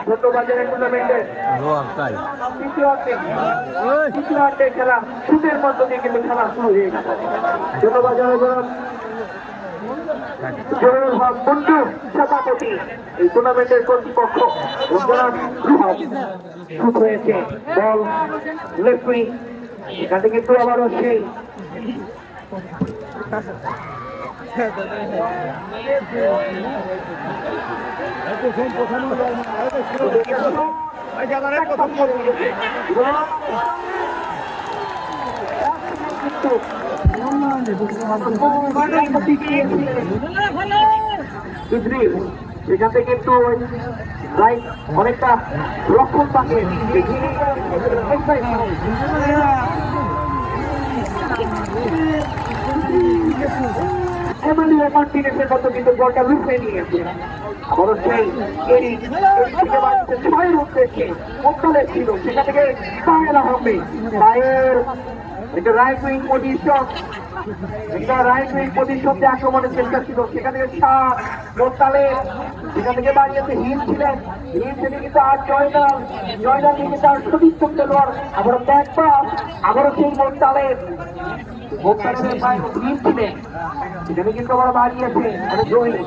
ছোটবাজারের টুর্নামেন্টের তৃতীয়ার্ধে খেলা শুটের মধ্য দিয়ে কিন্তু খেলা শুরু হয়ে গেছে। ছোটবাজারের জরুরুল হক বন্ধু সভাপতি এই টুর্নামেন্টের কর্তৃপক্ষ শুট হয়েছে বল লেফ্রি এখানে কিন্তু আবারও সেই সেখান থেকে কিন্তু অনেকটা রক্ষণ থাকে মার্টিনেসের মতো কিন্তু বলটা লুকিয়ে নিয়েছে। অবশ্যই ছয়ের উদ্দেশ্যে মোকালে ছিল সেখান থেকে পায়রা হবে পায়ের একটা রাইট উইং পজিশন আক্রমণের চেষ্টা ছিল সেখান থেকে মোকালে সেখান থেকে বাড়িয়েছে হিল ছিলেন হিল থেকে কিন্তু আর জয়নাল থেকে তার সতীর্থ খেলোয়াড় আবারও ব্যাক পাস আবারও সেই মোকালের হিল ছিলেন সেখানে কিন্তু আবার বাড়িয়েছে জয়নাল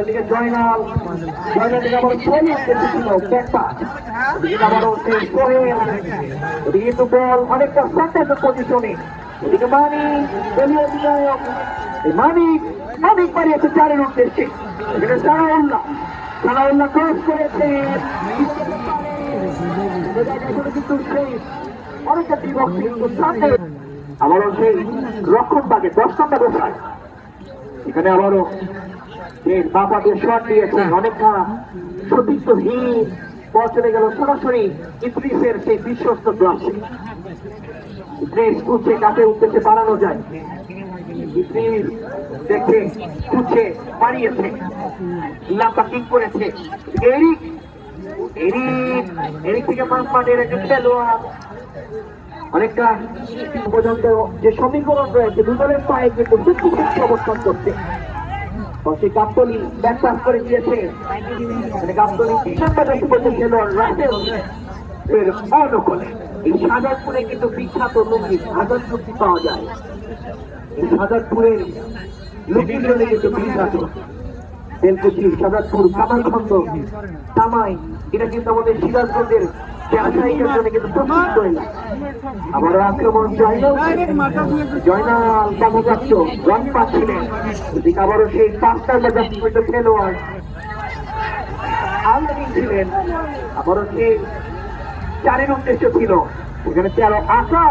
থেকে আবার কিন্তু বল অনেকটা পজিশনে এদিকে মানিক বাড়িয়েছে চারের উদ্দেশ্যে সানাউল্লাহ ক্রস করেছে কিন্তু সেই অনেকটা আবারও সেই রক্ষণ পাকে 10 নম্বর বসায় এখানে আবারও বাপা দিয়ে শট দিয়েছে অনেকটা সতীর্থহীন বল চলে গেল সরাসরি ইদ্রিসের সেই বিশ্বস্ত গ্লাসে ইদ্রিস খুঁজছে কাছে উদ্দেশ্যে বাড়ানো যায় ইদ্রিস দেখে খুঁজছে বাড়িয়েছে লাম্বা কিক করেছে এরিক থেকে মাঠের একটা খেলোয়াড় অনেকটা পর্যন্ত যে সমীকরণ রয়েছে দুজনের পায়ে কিন্তু অবস্থান করছে সেই গাবতলি ব্যাকপাস করে দিয়েছে গাবতলি খেলোয়াড় রাসেল এর অনুকূলে এই শাহজাদপুরে কিন্তু বিখ্যাত লুঙ্গি আজাদ লুঙ্গি পাওয়া যায় এই শাহজাদপুরের লুঙ্গিগুলো কিন্তু বিখ্যাত তেলকুচি শাহজাদপুর কামালখন্দ তামাই এটা কিন্তু আমাদের সিরাজগঞ্জের ব্যবসায়ীদের জন্য কিন্তু প্রস্তুত হয়ে আবার আক্রমণ জয়নাল কামুকাচ্ছ রান পাচ্ছিলেন এদিকে আবারও সেই 5টা খেলোয়াড় আলমিন ছিলেন আবারও সেই 4-এর উদ্দেশ্য ছিল এখানে 13 আশা